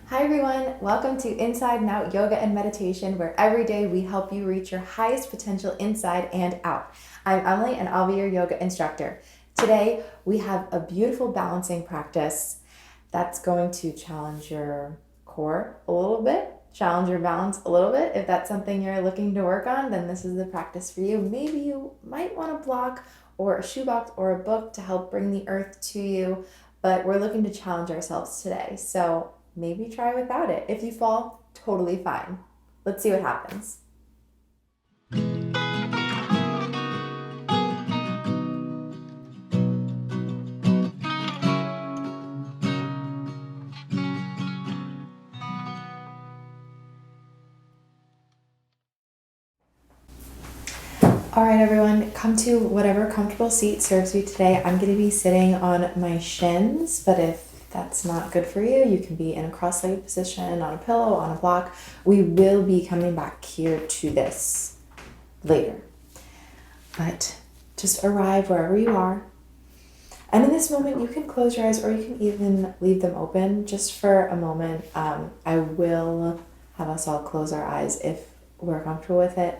Hi everyone, welcome to Inside and Out Yoga and Meditation, where every day we help you reach your highest potential inside and out. I'm Emily and I'll be your yoga instructor. Today we have a beautiful balancing practice that's going to challenge your core a little bit, challenge your balance a little bit. If that's something you're looking to work on, then this is the practice for you. Maybe you might want a block or a shoebox or a book to help bring the earth to you, but we're looking to challenge ourselves today. So maybe try without it. If you fall, totally fine. Let's see what happens. All right, everyone, come to whatever comfortable seat serves you today. I'm going to be sitting on my shins, but if that's not good for you, you can be in a cross-legged position, on a pillow, on a block. We will be coming back here to this later. But just arrive wherever you are. And in this moment, you can close your eyes or you can even leave them open just for a moment. I will have us all close our eyes if we're comfortable with it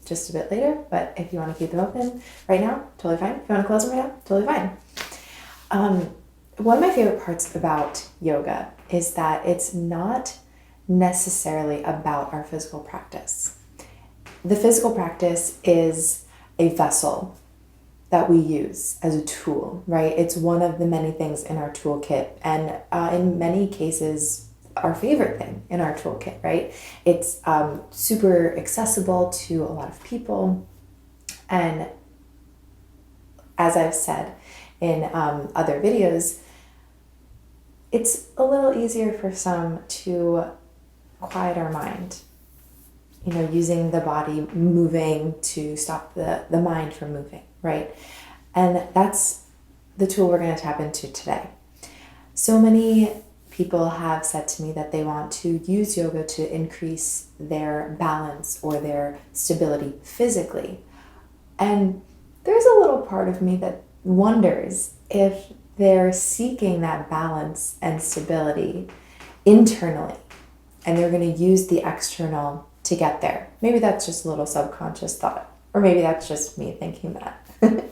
just a bit later. But if you want to keep them open right now, totally fine. If you want to close them right now, totally fine. One of my favorite parts about yoga is that it's not necessarily about our physical practice. The physical practice is a vessel that we use as a tool, right? It's one of the many things in our toolkit, and in many cases, our favorite thing in our toolkit, right? It's super accessible to a lot of people, and as I've said in other videos, it's a little easier for some to quiet our mind, using the body moving to stop the mind from moving, right? And that's the tool we're going to tap into today. So many people have said to me that they want to use yoga to increase their balance or their stability physically. And there's a little part of me that wonders if they're seeking that balance and stability internally, and they're going to use the external to get there. Maybe that's just a little subconscious thought, or maybe that's just me thinking that.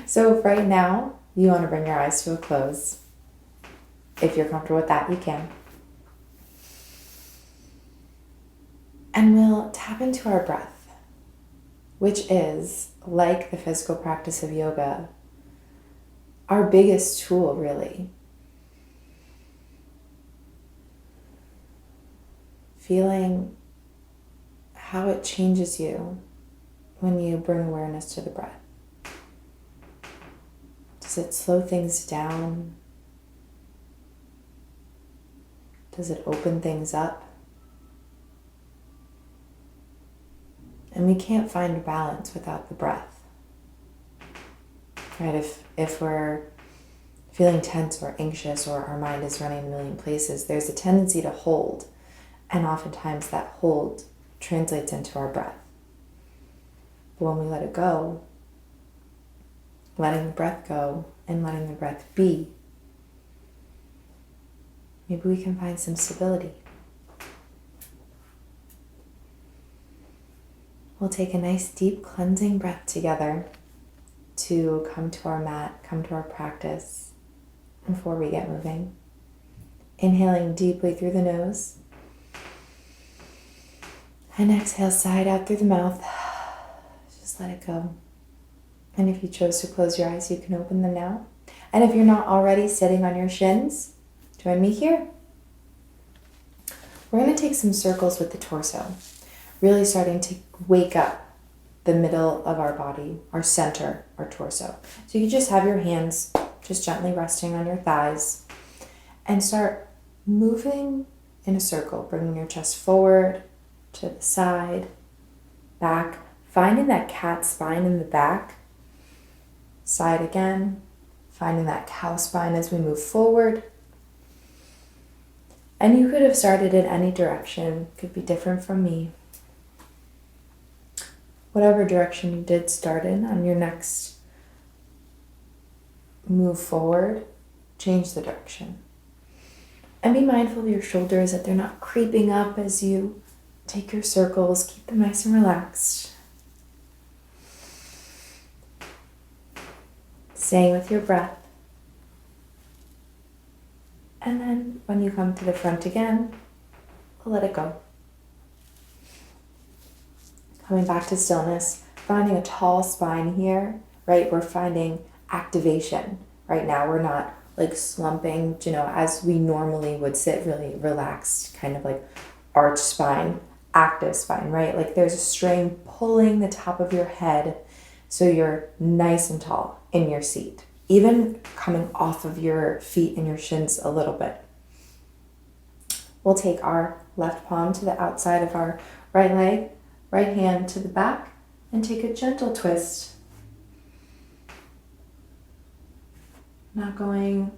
So right now, you want to bring your eyes to a close. If you're comfortable with that, you can. And we'll tap into our breath, which is, like the physical practice of yoga, our biggest tool, really. Feeling how it changes you when you bring awareness to the breath. Does it slow things down? Does it open things up? And we can't find balance without the breath. Right? If we're feeling tense or anxious or our mind is running a million places, there's a tendency to hold. And oftentimes that hold translates into our breath. But when we let it go, letting the breath go and letting the breath be, maybe we can find some stability. We'll take a nice deep cleansing breath together to come to our mat, come to our practice before we get moving. Inhaling deeply through the nose. And exhale, side out through the mouth. Just let it go. And if you chose to close your eyes, you can open them now. And if you're not already sitting on your shins, join me here. We're going to take some circles with the torso, really starting to wake up the middle of our body, our center, our torso. So you just have your hands just gently resting on your thighs and start moving in a circle, bringing your chest forward, to the side, back, finding that cat spine in the back, side again, finding that cow spine as we move forward. And you could have started in any direction, could be different from me. Whatever direction you did start in, on your next move forward, change the direction. And be mindful of your shoulders, that they're not creeping up as you take your circles. Keep them nice and relaxed. Staying with your breath. And then when you come to the front again, we'll let it go. Coming back to stillness, finding a tall spine here, right? We're finding activation. Right now we're not like slumping, as we normally would sit, really relaxed, kind of like arched spine, active spine, right? Like there's a string pulling the top of your head so you're nice and tall in your seat, even coming off of your feet and your shins a little bit. We'll take our left palm to the outside of our right leg, right hand to the back, and take a gentle twist. Not going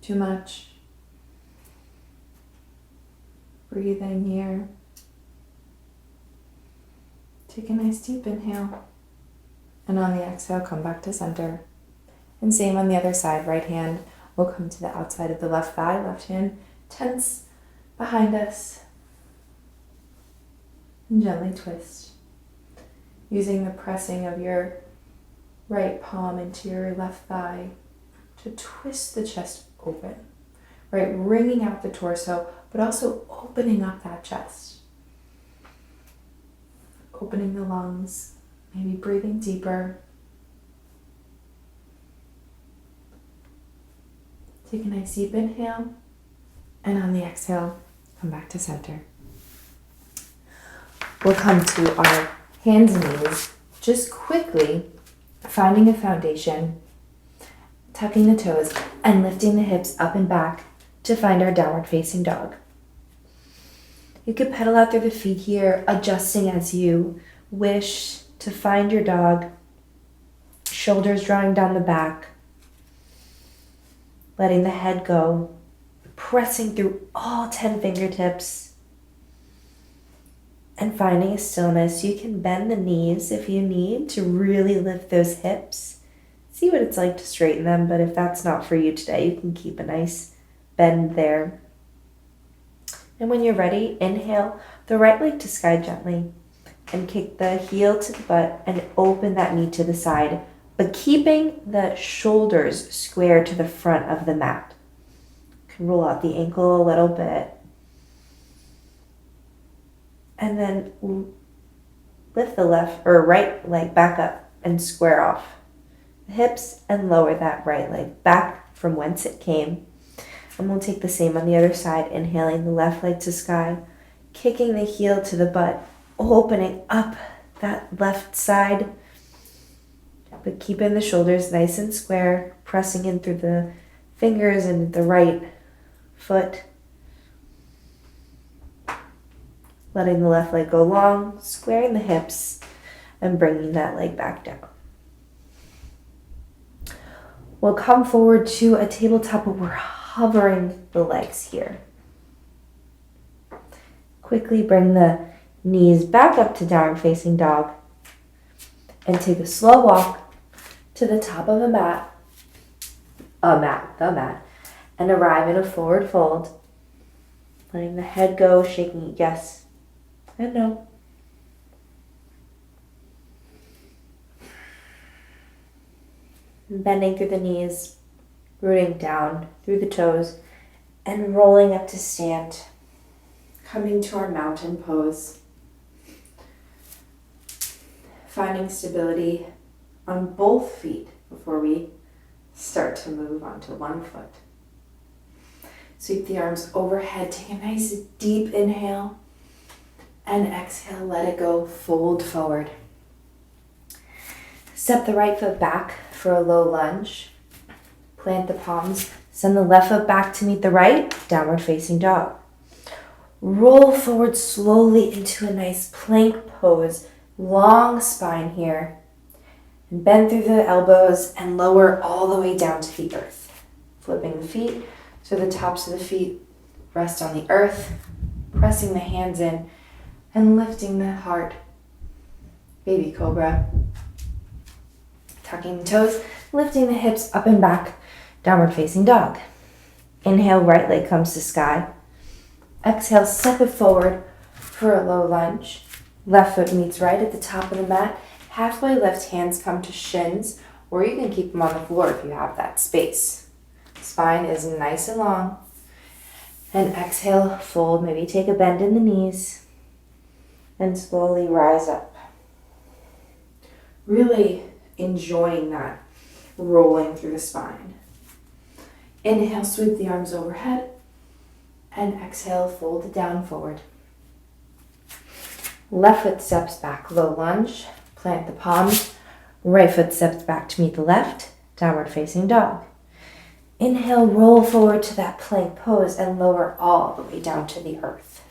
too much. Breathing here. Take a nice deep inhale. And on the exhale, come back to center. And same on the other side. Right hand will come to the outside of the left thigh. Left hand tense behind us. And gently twist. Using the pressing of your right palm into your left thigh to twist the chest open, right? Wringing out the torso, but also opening up that chest. Opening the lungs, maybe breathing deeper. Take a nice deep inhale, and on the exhale, come back to center. We'll come to our hands and knees, just quickly finding a foundation, tucking the toes, and lifting the hips up and back to find our downward facing dog. You could pedal out through the feet here, adjusting as you wish to find your dog. Shoulders drawing down the back, letting the head go, pressing through all 10 fingertips, and finding a stillness. You can bend the knees if you need to really lift those hips. See what it's like to straighten them, but if that's not for you today, you can keep a nice bend there. And when you're ready, inhale the right leg to sky gently and kick the heel to the butt and open that knee to the side, but keeping the shoulders square to the front of the mat. You can roll out the ankle a little bit. And then lift the left or right leg back up and square off the hips and lower that right leg back from whence it came. And we'll take the same on the other side, inhaling the left leg to sky, kicking the heel to the butt, opening up that left side, but keeping the shoulders nice and square, pressing in through the fingers and the right foot. Letting the left leg go long, squaring the hips, and bringing that leg back down. We'll come forward to a tabletop, but we're hovering the legs here. Quickly bring the knees back up to downward facing dog and take a slow walk to the top of the mat, and arrive in a forward fold. Letting the head go, shaking it yes and no. Bending through the knees, rooting down through the toes, and rolling up to stand. Coming to our mountain pose. Finding stability on both feet before we start to move onto one foot. Sweep the arms overhead, take a nice deep inhale, and exhale, let it go, fold forward. Step the right foot back for a low lunge. Plant the palms, send the left foot back to meet the right, downward facing dog. Roll forward slowly into a nice plank pose, long spine here. And bend through the elbows and lower all the way down to the earth. Flipping the feet so the tops of the feet rest on the earth, pressing the hands in and lifting the heart. Baby cobra. Tucking the toes, lifting the hips up and back, downward facing dog. Inhale, right leg comes to sky. Exhale, step it forward for a low lunge. Left foot meets right at the top of the mat. Halfway left hands come to shins, or you can keep them on the floor if you have that space. Spine is nice and long. And exhale, fold. Maybe take a bend in the knees. And slowly rise up. Really enjoying that rolling through the spine. Inhale, sweep the arms overhead. And exhale, fold it down forward. Left foot steps back, low lunge. Plant the palms. Right foot steps back to meet the left. Downward facing dog. Inhale, roll forward to that plank pose and lower all the way down to the earth.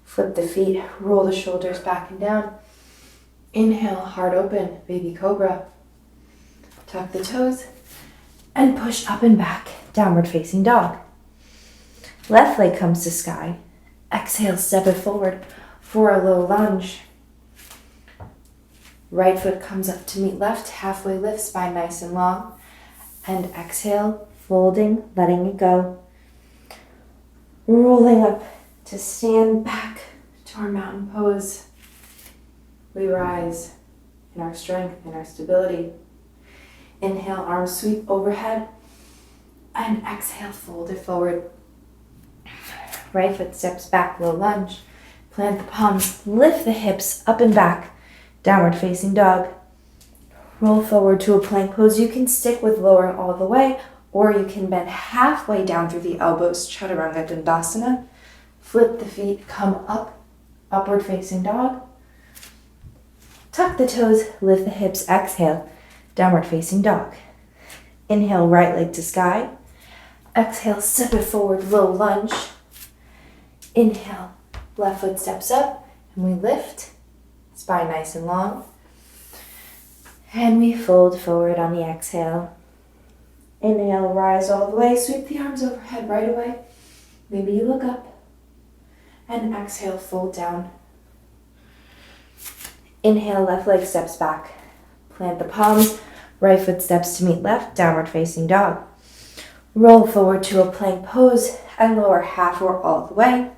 Flip the feet, roll the shoulders back and down. Inhale, heart open, baby cobra. Tuck the toes and push up and back, downward facing dog. Left leg comes to sky. Exhale, step it forward for a low lunge. Right foot comes up to meet left, halfway lift, spine nice and long. And exhale, folding, letting it go. Rolling up to stand back to our mountain pose. We rise in our strength, in our stability. Inhale, arms sweep overhead. And exhale, fold it forward. Right foot steps back, low lunge. Plant the palms, lift the hips up and back. Downward facing dog. Roll forward to a plank pose. You can stick with lowering all the way, or you can bend halfway down through the elbows, Chaturanga Dandasana. Flip the feet, come up, upward facing dog. Tuck the toes, lift the hips, exhale, downward facing dog. Inhale, right leg to sky. Exhale, step it forward, low lunge. Inhale, left foot steps up, and we lift. Spine nice and long. And we fold forward on the exhale. Inhale, rise all the way. Sweep the arms overhead right away. Maybe you look up. And exhale, fold down. Inhale, left leg steps back. Plant the palms. Right foot steps to meet left. Downward facing dog. Roll forward to a plank pose and lower half or all the way.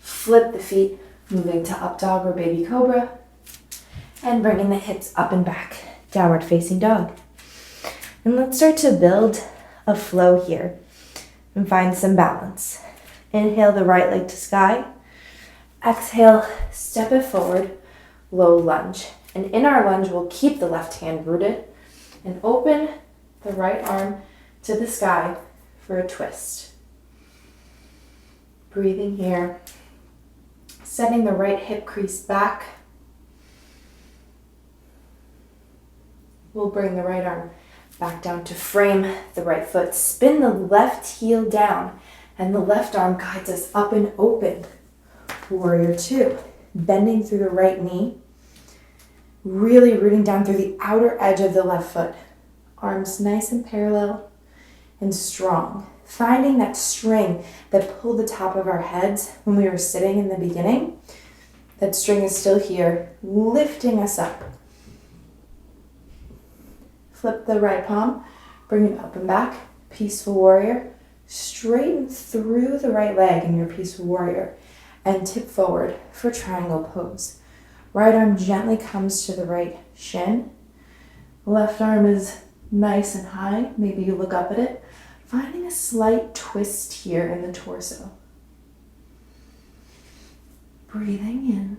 Flip the feet, moving to up dog or baby cobra. And bringing the hips up and back. Downward facing dog. And let's start to build a flow here and find some balance. Inhale the right leg to sky. Exhale, step it forward, low lunge. And in our lunge, we'll keep the left hand rooted and open the right arm to the sky for a twist. Breathing here. Setting the right hip crease back. We'll bring the right arm back down to frame the right foot. Spin the left heel down and the left arm guides us up and open. Warrior two. Bending through the right knee. Really rooting down through the outer edge of the left foot. Arms nice and parallel and strong. Finding that string that pulled the top of our heads when we were sitting in the beginning. That string is still here, lifting us up. Flip the right palm, bring it up and back. Peaceful warrior. Straighten through the right leg in your peaceful warrior and tip forward for triangle pose. Right arm gently comes to the right shin. Left arm is nice and high. Maybe you look up at it. Finding a slight twist here in the torso. Breathing in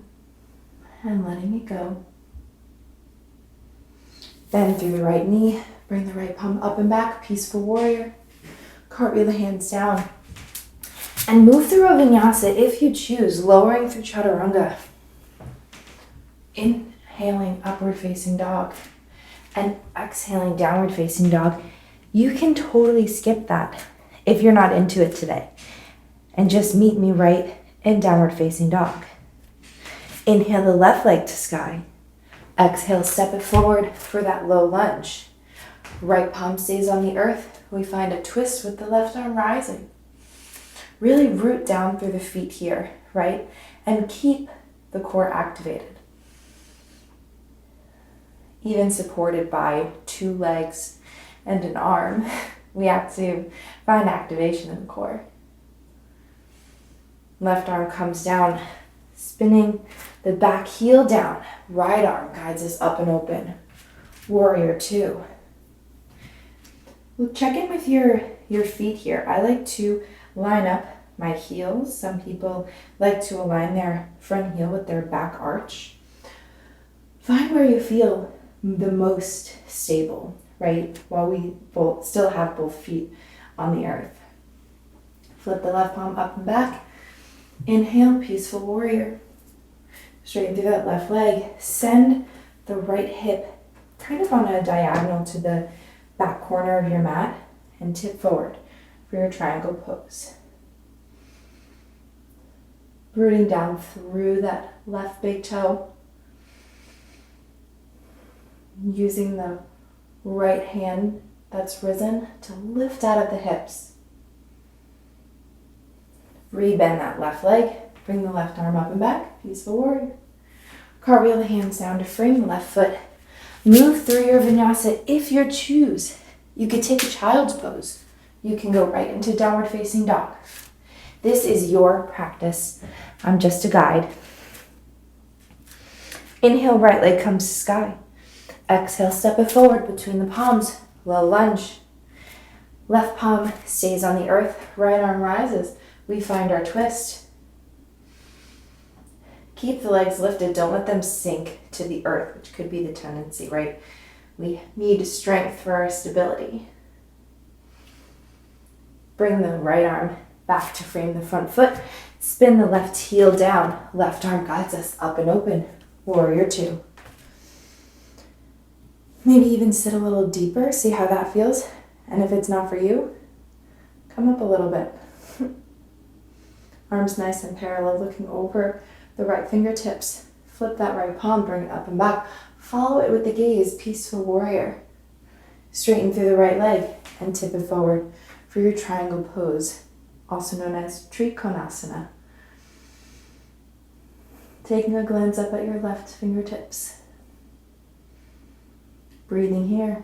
and letting it go. Bend through the right knee. Bring the right palm up and back. Peaceful warrior. Cartwheel the hands down. And move through a vinyasa if you choose, lowering through chaturanga. Inhaling, upward facing dog. And exhaling, downward facing dog. You can totally skip that if you're not into it today. And just meet me right in downward facing dog. Inhale the left leg to sky. Exhale, step it forward for that low lunge. Right palm stays on the earth. We find a twist with the left arm rising. Really root down through the feet here, right? And keep the core activated. Even supported by two legs and an arm. we have to find activation in the core. Left arm comes down, spinning the back heel down. Right arm guides us up and open. Warrior two. Well, check in with your feet here. I like to line up my heels. Some people like to align their front heel with their back arch. Find where you feel the most stable, right? While we both still have both feet on the earth. Flip the left palm up and back. Inhale, peaceful warrior. Straighten through that left leg. Send the right hip kind of on a diagonal to the back corner of your mat and tip forward for your triangle pose. Rooting down through that left big toe. Using the right hand that's risen to lift out of the hips. Rebend that left leg. Bring the left arm up and back. Peaceful warrior. Cartwheel the hands down to frame the left foot. Move through your vinyasa if you choose. You could take a child's pose. You can go right into downward facing dog. This is your practice. I'm just a guide. Inhale, right leg comes to sky. Exhale, step it forward between the palms. Low lunge. Left palm stays on the earth. Right arm rises. We find our twist. Keep the legs lifted. Don't let them sink to the earth, which could be the tendency, right? We need strength for our stability. Bring the right arm back to frame the front foot. Spin the left heel down. Left arm guides us up and open. Warrior two. Maybe even sit a little deeper. See how that feels. And if it's not for you, come up a little bit. Arms nice and parallel, looking over the right fingertips. Flip that right palm, bring it up and back. Follow it with the gaze, peaceful warrior. Straighten through the right leg and tip it forward for your triangle pose, also known as Trikonasana. Taking a glance up at your left fingertips. Breathing here.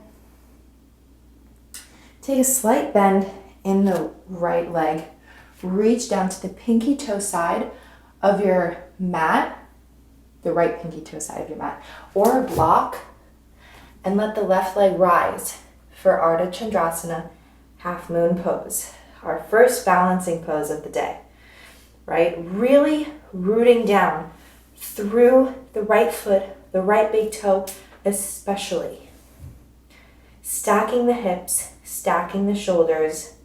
Take a slight bend in the right leg. Reach down to the pinky toe side of your mat, the right pinky toe side of your mat, or a block, and let the left leg rise for Ardha Chandrasana, half moon pose, our first balancing pose of the day, right? Really rooting down through the right foot, the right big toe especially. Stacking the hips, stacking the shoulders,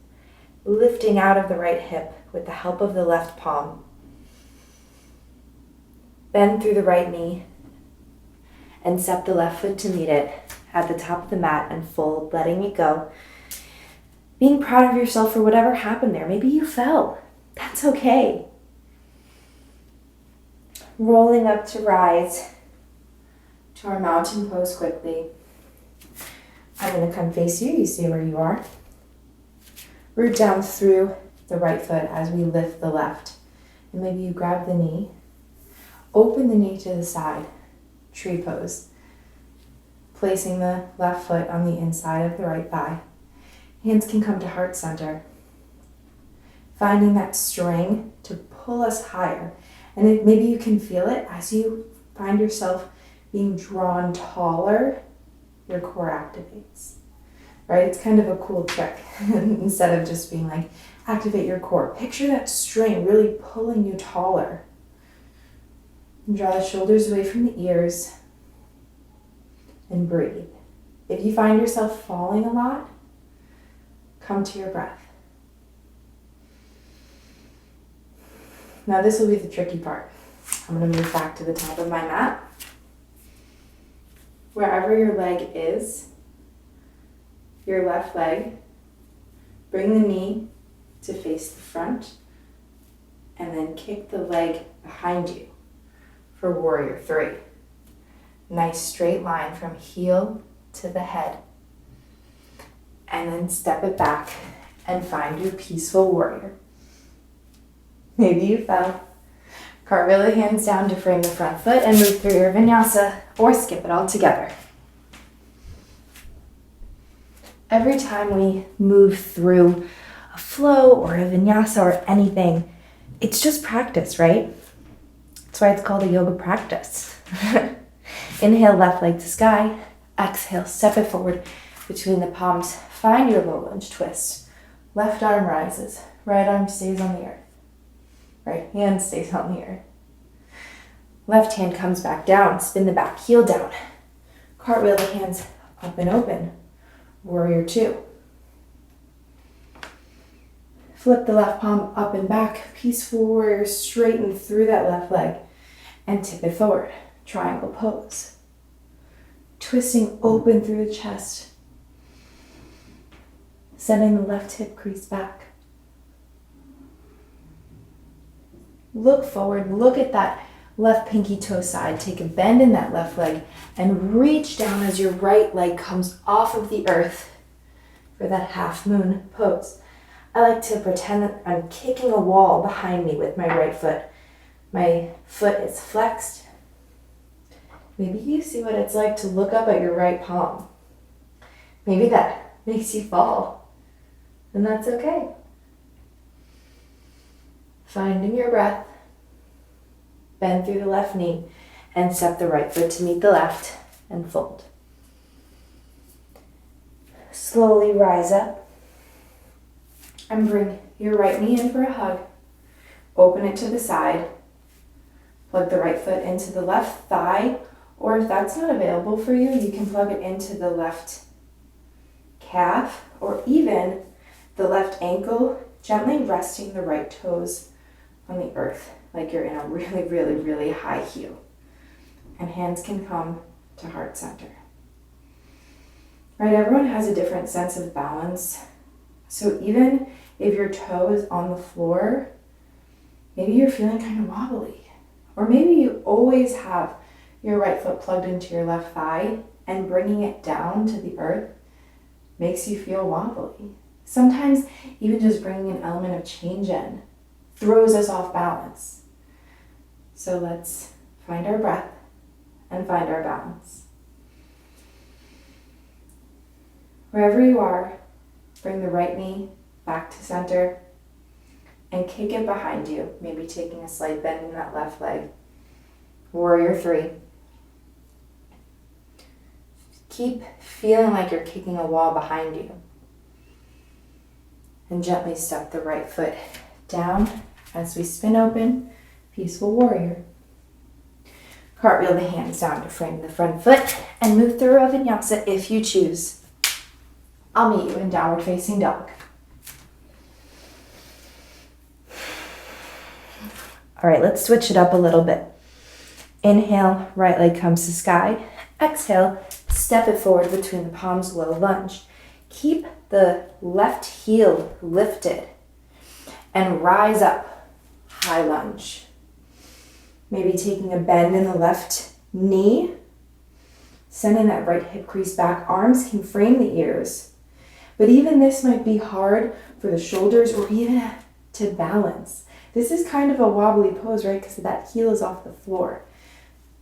lifting out of the right hip with the help of the left palm. Bend through the right knee and step the left foot to meet it at the top of the mat and fold, letting it go. Being proud of yourself for whatever happened there. Maybe you fell. That's okay. Rolling up to rise to our mountain pose quickly. I'm going to come face you. You stay where you are. Root down through the right foot as we lift the left. And maybe you grab the knee. Open the knee to the side. Tree pose. Placing the left foot on the inside of the right thigh. Hands can come to heart center. Finding that string to pull us higher. And maybe you can feel it as you find yourself being drawn taller, your core activates. Right? It's kind of a cool trick. Instead of just being like, activate your core. Picture that string really pulling you taller. And draw the shoulders away from the ears. And breathe. If you find yourself falling a lot, come to your breath. Now this will be the tricky part. I'm going to move back to the top of my mat. Wherever your leg is, your left leg, bring the knee to face the front, and then kick the leg behind you for warrior three. Nice straight line from heel to the head. And then step it back and find your peaceful warrior. Maybe you fell. Cartwheel the hands down to frame the front foot and move through your vinyasa, or skip it all together. Every time we move through a flow or a vinyasa or anything, it's just practice, right? That's why it's called a yoga practice. Inhale, left leg to sky. Exhale, step it forward between the palms. Find your low lunge twist. Left arm rises. Right arm stays on the earth. Right hand stays on the earth. Left hand comes back down. Spin the back heel down. Cartwheel the hands up and open. Warrior two. Flip the left palm up and back. Peaceful warrior, straighten through that left leg and tip it forward. Triangle pose. Twisting open through the chest. Sending the left hip crease back. Look forward, look at that left pinky toe side. Take a bend in that left leg and reach down as your right leg comes off of the earth for that half moon pose. I like to pretend that I'm kicking a wall behind me with my right foot. My foot is flexed. Maybe you see what it's like to look up at your right palm. Maybe that makes you fall, and that's okay. Finding your breath, bend through the left knee, and step the right foot to meet the left and fold. Slowly rise up and bring your right knee in for a hug. Open it to the side. Plug the right foot into the left thigh, or if that's not available for you, you can plug it into the left calf or even the left ankle, gently resting the right toes on the earth, like you're in a really, really, really high heel. And hands can come to heart center. Right, everyone has a different sense of balance. So even if your toe is on the floor, maybe you're feeling kind of wobbly. Or maybe you always have your right foot plugged into your left thigh and bringing it down to the earth makes you feel wobbly. Sometimes even just bringing an element of change in throws us off balance. So let's find our breath and find our balance. Wherever you are, bring the right knee back to center and kick it behind you, maybe taking a slight bend in that left leg. Warrior three. Keep feeling like you're kicking a wall behind you. And gently step the right foot down as we spin open, peaceful warrior. Cartwheel the hands down to frame the front foot and move through a vinyasa if you choose. I'll meet you in downward facing dog. All right, let's switch it up a little bit. Inhale, right leg comes to sky. Exhale, step it forward between the palms, low lunge. Keep the left heel lifted and rise up, high lunge. Maybe taking a bend in the left knee, sending that right hip crease back. Arms can frame the ears, but even this might be hard for the shoulders or even to balance. This is kind of a wobbly pose, right? Because that heel is off the floor.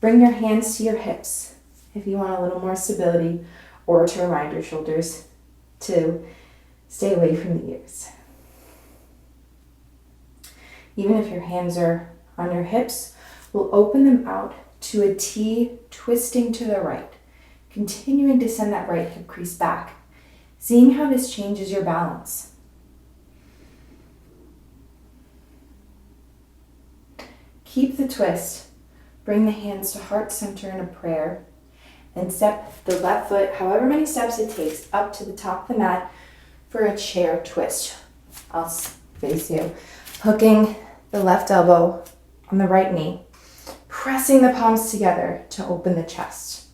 Bring your hands to your hips if you want a little more stability, or to remind your shoulders to stay away from the ears. Even if your hands are on your hips, we'll open them out to a T, twisting to the right, continuing to send that right hip crease back, seeing how this changes your balance. Keep the twist. Bring the hands to heart center in a prayer and step the left foot, however many steps it takes, up to the top of the mat for a chair twist. I'll face you. Hooking the left elbow on the right knee, pressing the palms together to open the chest.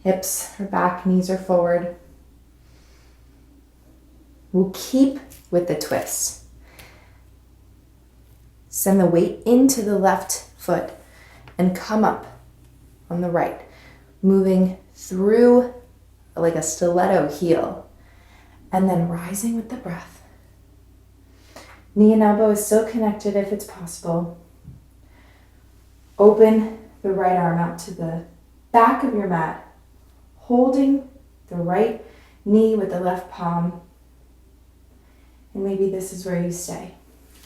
Hips are back, knees are forward. We'll keep with the twist. Send the weight into the left foot and come up on the right, moving through like a stiletto heel, and then rising with the breath. Knee and elbow is still connected if it's possible. Open the right arm out to the back of your mat. holding the right knee with the left palm. And maybe this is where you stay.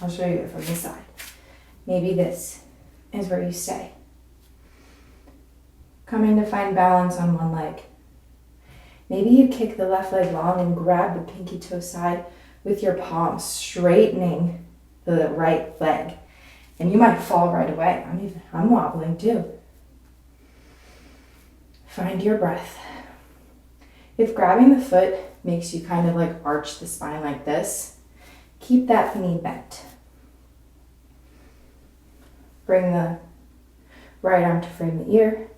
I'll show you it from the side. Maybe this is where you stay. Coming to find balance on one leg. Maybe you kick the left leg long and grab the pinky toe side with your palm, straightening the right leg. And you might fall right away. I'm wobbling too. Find your breath. If grabbing the foot makes you kind of like arch the spine like this, keep that knee bent. Bring the right arm to frame the ear,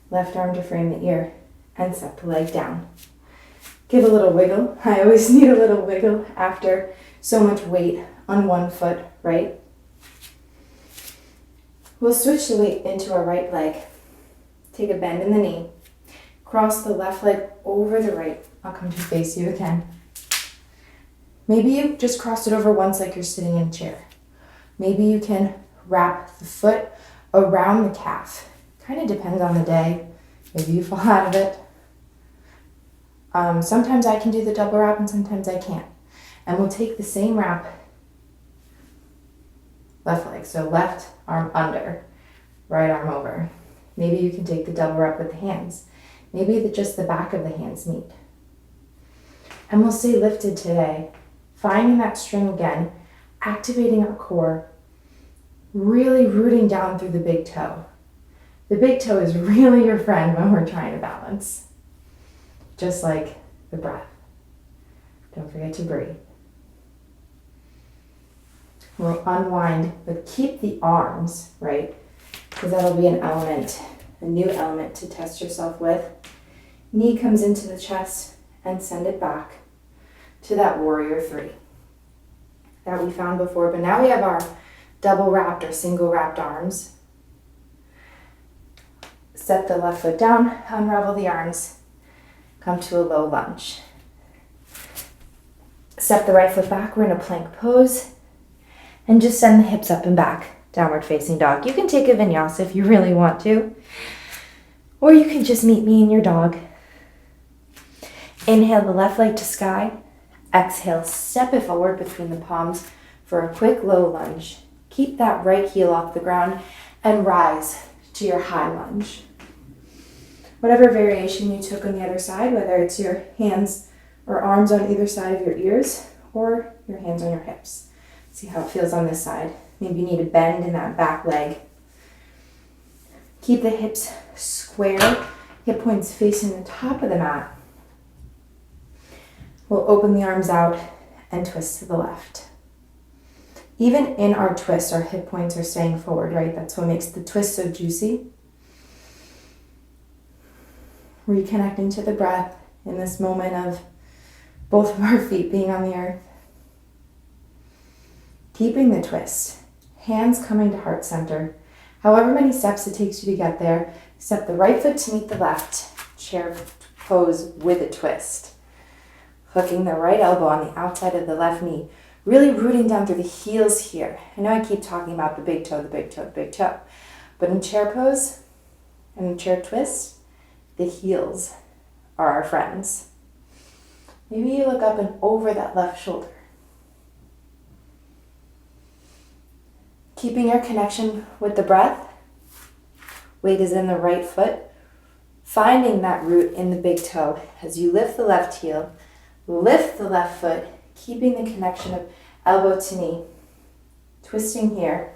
left arm to frame the ear, and set the leg down. Give a little wiggle. I always need a little wiggle after so much weight on one foot, right? We'll switch the weight into our right leg. Take a bend in the knee. Cross the left leg over the right. I'll come to face you again. Maybe you just crossed it over once like you're sitting in a chair. Maybe you can wrap the foot around the calf. Kind of depends on the day. Maybe you fall out of it. Sometimes I can do the double wrap and sometimes I can't. And we'll take the same wrap, left leg, so left arm under, right arm over. Maybe you can take the double wrap with the hands. Maybe just the back of the hands meet. And we'll stay lifted today, finding that string again, activating our core, really rooting down through the big toe. The big toe is really your friend when we're trying to balance. Just like the breath. Don't forget to breathe. We'll unwind, but keep the arms, right? Because that'll be an element, a new element to test yourself with. Knee comes into the chest and send it back to that warrior three that we found before. But now we have our double wrapped or single wrapped arms. Set the left foot down, unravel the arms, come to a low lunge. Step the right foot back, we're in a plank pose, and just send the hips up and back, downward facing dog. You can take a vinyasa if you really want to, or you can just meet me in your dog. Inhale the left leg to sky, exhale, step it forward between the palms for a quick low lunge. Keep that right heel off the ground and rise to your high lunge. Whatever variation you took on the other side, whether it's your hands or arms on either side of your ears or your hands on your hips. See how it feels on this side. Maybe you need a bend in that back leg. Keep the hips square, hip points facing the top of the mat. We'll open the arms out and twist to the left. Even in our twist, our hip points are staying forward, right? That's what makes the twist so juicy. Reconnecting to the breath in this moment of both of our feet being on the earth. Keeping the twist. Hands coming to heart center. However many steps it takes you to get there, step the right foot to meet the left. Chair pose with a twist. Hooking the right elbow on the outside of the left knee. Really rooting down through the heels here. I know I keep talking about the big toe, the big toe, the big toe. But in chair pose and in chair twist, the heels are our friends. Maybe you look up and over that left shoulder. Keeping your connection with the breath. Weight is in the right foot. Finding that root in the big toe as you lift the left heel, lift the left foot, keeping the connection of elbow to knee. Twisting here,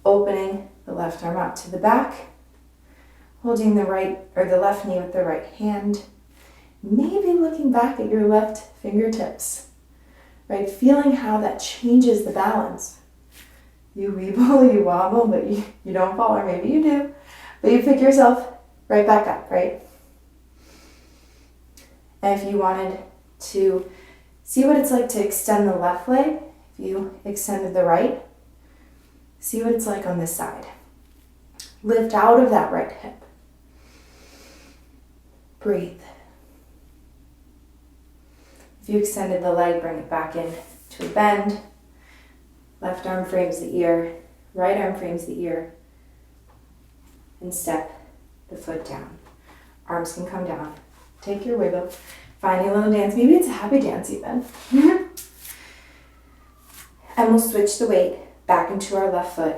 opening the left arm out to the back, holding the right or the left knee with the right hand. Maybe looking back at your left fingertips, right? Feeling how that changes the balance. You weeble, you wobble, but you don't fall, or maybe you do, but you pick yourself right back up, right? And if you wanted to see what it's like to extend the left leg, if you extended the right, see what it's like on this side. Lift out of that right hip. Breathe. If you extended the leg, bring it back in to a bend. Left arm frames the ear, right arm frames the ear, and step the foot down. Arms can come down. Take your wiggle. Find a little dance. Maybe it's a happy dance even. And we'll switch the weight back into our left foot.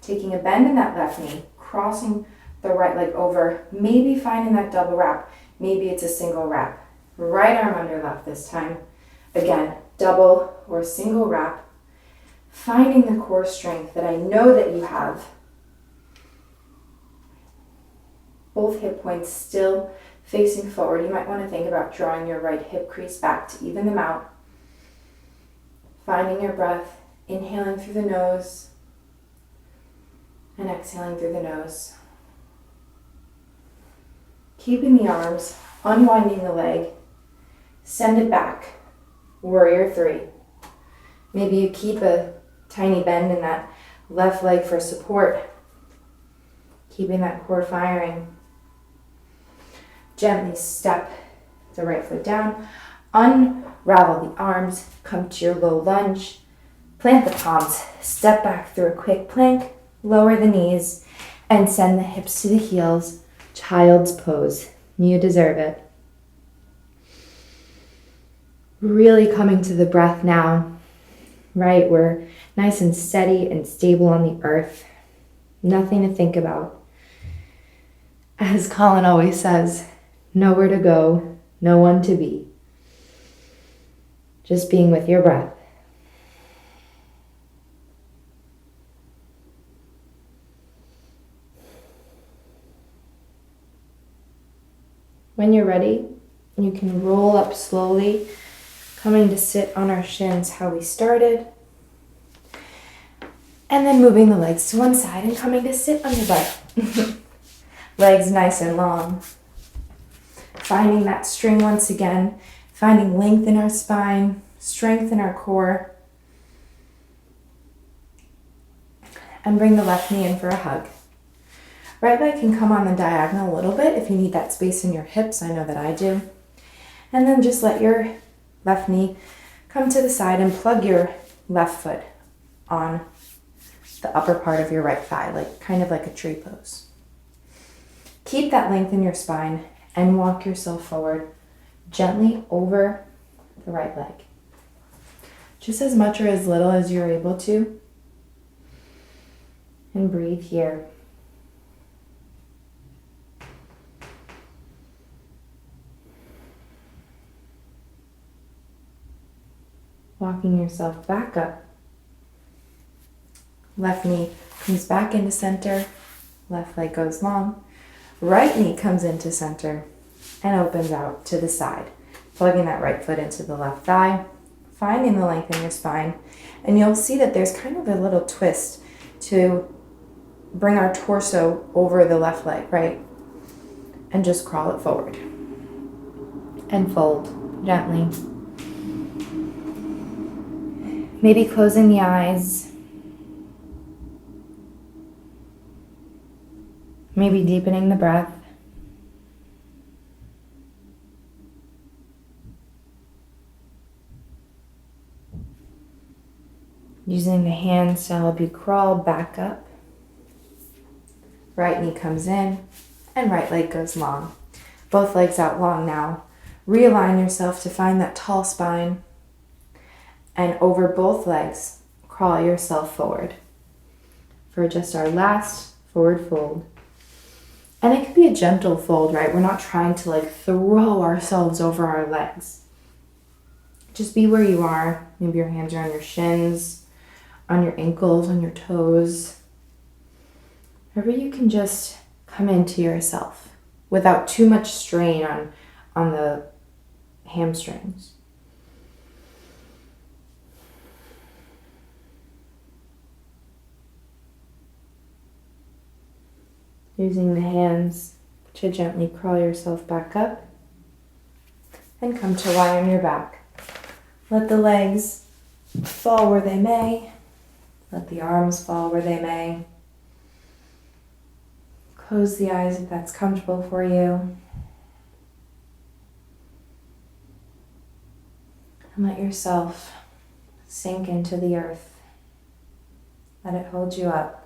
Taking a bend in that left knee. Crossing the right leg over. Maybe finding that double wrap. Maybe it's a single wrap. Right arm under left this time. Again, double or single wrap. Finding the core strength that I know that you have. Both hip points still facing forward. You might want to think about drawing your right hip crease back to even them out. Finding your breath, inhaling through the nose and exhaling through the nose. Keeping the arms, unwinding the leg, send it back. Warrior 3. Maybe you keep a tiny bend in that left leg for support, keeping that core firing. Gently step the right foot down, unravel the arms, come to your low lunge, plant the palms, step back through a quick plank, lower the knees, and send the hips to the heels, child's pose. You deserve it. Really coming to the breath now, right? We're nice and steady and stable on the earth. Nothing to think about. As Colin always says, nowhere to go, no one to be. Just being with your breath. When you're ready, you can roll up slowly, coming to sit on our shins how we started. And then moving the legs to one side and coming to sit on your butt. Legs nice and long. Finding that string once again, finding length in our spine, strength in our core. And bring the left knee in for a hug. Right leg can come on the diagonal a little bit if you need that space in your hips. I know that I do. And then just let your left knee come to the side and plug your left foot on the upper part of your right thigh, kind of like a tree pose. Keep that length in your spine and walk yourself forward gently over the right leg. Just as much or as little as you're able to. And breathe here. Walking yourself back up. Left knee comes back into center. Left leg goes long. Right knee comes into center and opens out to the side. Plugging that right foot into the left thigh. Finding the length in your spine. And you'll see that there's kind of a little twist to bring our torso over the left leg, right? And just crawl it forward. And fold gently. Maybe closing the eyes. Maybe deepening the breath. Using the hands to help you crawl back up. Right knee comes in and right leg goes long. Both legs out long now. Realign yourself to find that tall spine. And over both legs, crawl yourself forward for just our last forward fold. And it could be a gentle fold, right? We're not trying to throw ourselves over our legs. Just be where you are. Maybe your hands are on your shins, on your ankles, on your toes. Wherever you can just come into yourself without too much strain on the hamstrings. Using the hands to gently crawl yourself back up and come to lie on your back. Let the legs fall where they may. Let the arms fall where they may. Close the eyes if that's comfortable for you. And let yourself sink into the earth. Let it hold you up.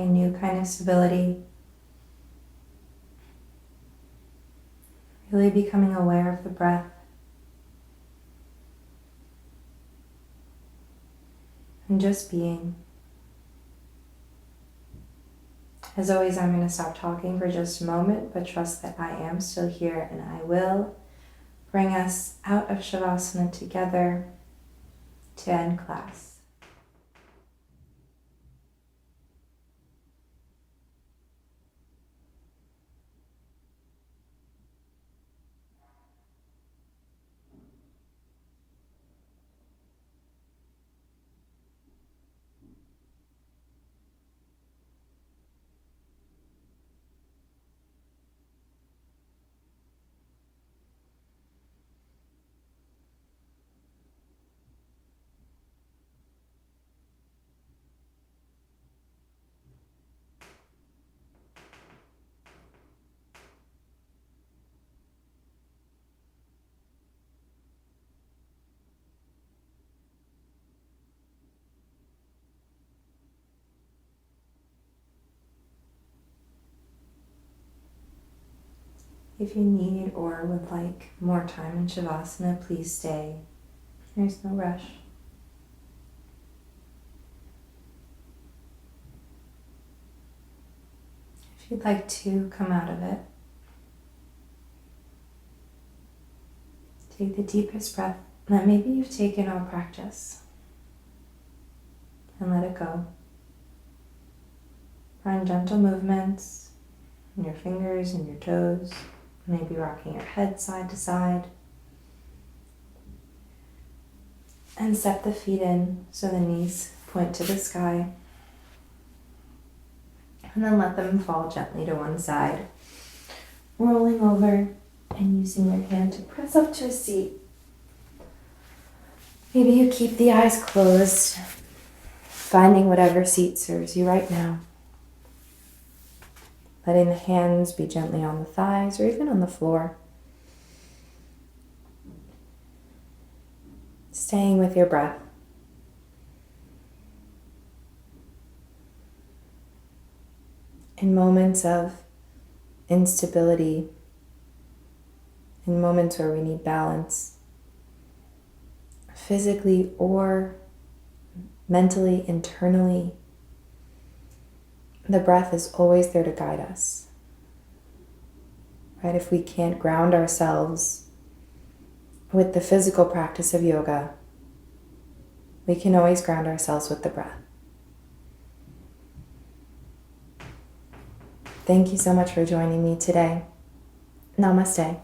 a new kind of stability. Really becoming aware of the breath. And just being. As always, I'm going to stop talking for just a moment, but trust that I am still here and I will bring us out of Shavasana together to end class. If you need or would like more time in Shavasana, please stay. There's no rush. If you'd like to come out of it, take the deepest breath that maybe you've taken all practice and let it go. Find gentle movements in your fingers and your toes, maybe rocking your head side to side. And step the feet in so the knees point to the sky. And then let them fall gently to one side, rolling over and using your hand to press up to a seat. Maybe you keep the eyes closed, finding whatever seat serves you right now. Letting the hands be gently on the thighs or even on the floor. Staying with your breath. In moments of instability, in moments where we need balance, physically or mentally, internally, the breath is always there to guide us. Right? If we can't ground ourselves with the physical practice of yoga, we can always ground ourselves with the breath. Thank you so much for joining me today. Namaste.